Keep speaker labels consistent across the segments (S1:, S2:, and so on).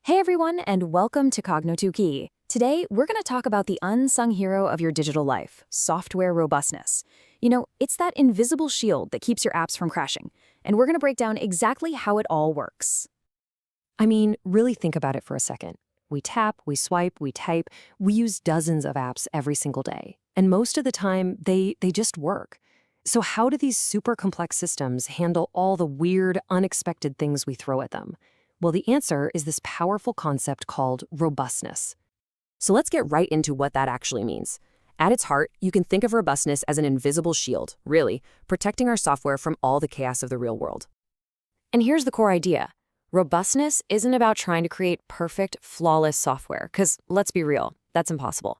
S1: Hey everyone, and welcome to Kognito Key. Today, we're going to talk about the unsung hero of your digital life, software robustness. It's that invisible shield that keeps your apps from crashing, and we're going to break down exactly how it all works.
S2: I mean, really think about it for a second. We tap, we swipe, we type, we use dozens of apps every single day. And most of the time, they just work. So how do these super complex systems handle all the weird, unexpected things we throw at them? Well, the answer is this powerful concept called robustness. So let's get right into what that actually means. At its heart, you can think of robustness as an invisible shield, really, protecting our software from all the chaos of the real world. And here's the core idea. Robustness isn't about trying to create perfect, flawless software, because let's be real, that's impossible.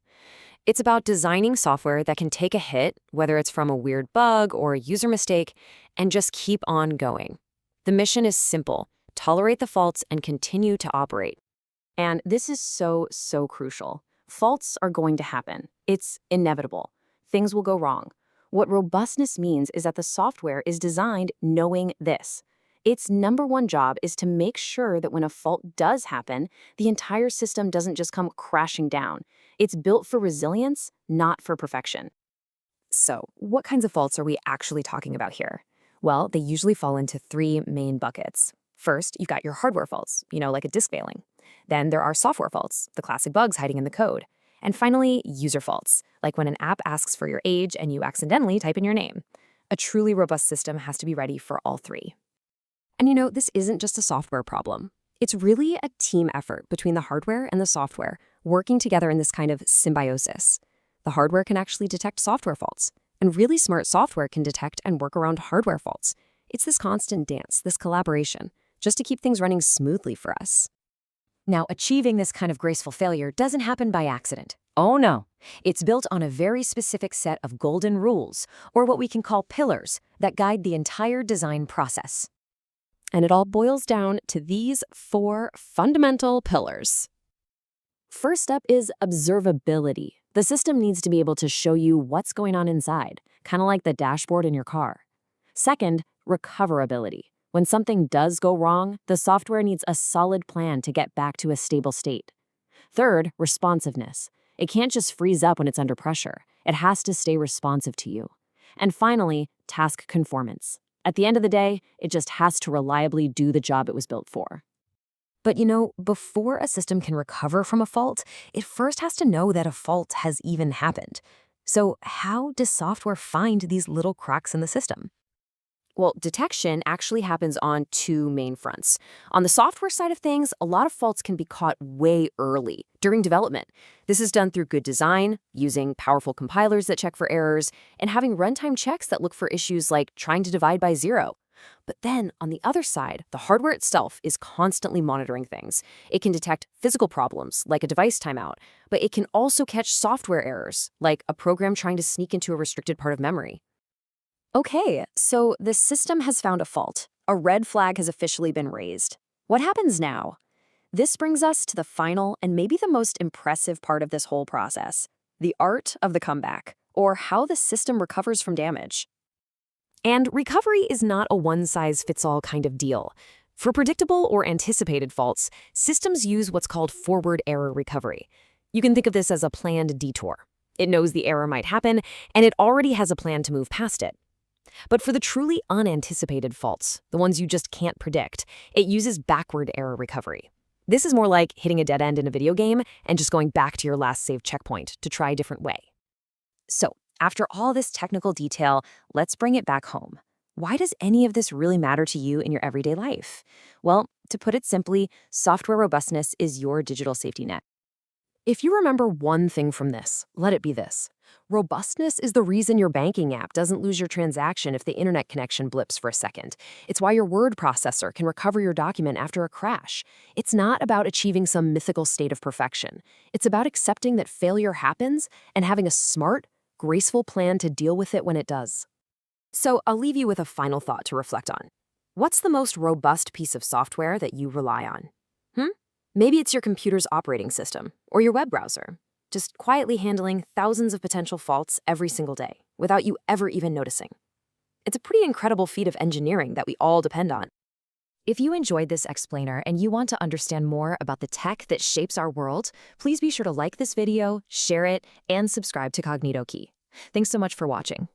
S2: It's about designing software that can take a hit, whether it's from a weird bug or a user mistake, and just keep on going. The mission is simple. Tolerate the faults and continue to operate. And this is so crucial. Faults are going to happen. It's inevitable. Things will go wrong. What robustness means is that the software is designed knowing this. Its number one job is to make sure that when a fault does happen, the entire system doesn't just come crashing down. It's built for resilience, not for perfection. So, what kinds of faults are we actually talking about here? Well, they usually fall into three main buckets. First, you've got your hardware faults, like a disk failing. Then there are software faults, the classic bugs hiding in the code. And finally, user faults, like when an app asks for your age and you accidentally type in your name. A truly robust system has to be ready for all three. And this isn't just a software problem. It's really a team effort between the hardware and the software, working together in this kind of symbiosis. The hardware can actually detect software faults, and really smart software can detect and work around hardware faults. It's this constant dance, this collaboration, just to keep things running smoothly for us. Now, achieving this kind of graceful failure doesn't happen by accident. Oh no. It's built on a very specific set of golden rules, or what we can call pillars, that guide the entire design process. And it all boils down to these four fundamental pillars. First up is observability. The system needs to be able to show you what's going on inside, kind of like the dashboard in your car. Second, recoverability. When something does go wrong, the software needs a solid plan to get back to a stable state. Third, responsiveness. It can't just freeze up when it's under pressure. It has to stay responsive to you. And finally, task conformance. At the end of the day, it just has to reliably do the job it was built for. But before a system can recover from a fault, it first has to know that a fault has even happened. So how does software find these little cracks in the system? Well, detection actually happens on two main fronts. On the software side of things, a lot of faults can be caught way early, during development. This is done through good design, using powerful compilers that check for errors, and having runtime checks that look for issues like trying to divide by zero. But then, on the other side, the hardware itself is constantly monitoring things. It can detect physical problems, like a device timeout, but it can also catch software errors, like a program trying to sneak into a restricted part of memory. Okay, so the system has found a fault. A red flag has officially been raised. What happens now? This brings us to the final and maybe the most impressive part of this whole process, the art of the comeback, or how the system recovers from damage. And recovery is not a one-size-fits-all kind of deal. For predictable or anticipated faults, systems use what's called forward error recovery. You can think of this as a planned detour. It knows the error might happen, and it already has a plan to move past it. But for the truly unanticipated faults, the ones you just can't predict, it uses backward error recovery. This is more like hitting a dead end in a video game and just going back to your last saved checkpoint to try a different way. So, after all this technical detail, let's bring it back home. Why does any of this really matter to you in your everyday life? Well, to put it simply, software robustness is your digital safety net. If you remember one thing from this, let it be this. Robustness is the reason your banking app doesn't lose your transaction if the internet connection blips for a second. It's why your word processor can recover your document after a crash. It's not about achieving some mythical state of perfection. It's about accepting that failure happens and having a smart, graceful plan to deal with it when it does. So I'll leave you with a final thought to reflect on. What's the most robust piece of software that you rely on? Maybe it's your computer's operating system or your web browser, just quietly handling thousands of potential faults every single day without you ever even noticing. It's a pretty incredible feat of engineering that we all depend on.
S1: If you enjoyed this explainer and you want to understand more about the tech that shapes our world, please be sure to like this video, share it, and subscribe to Kognito Key. Thanks so much for watching.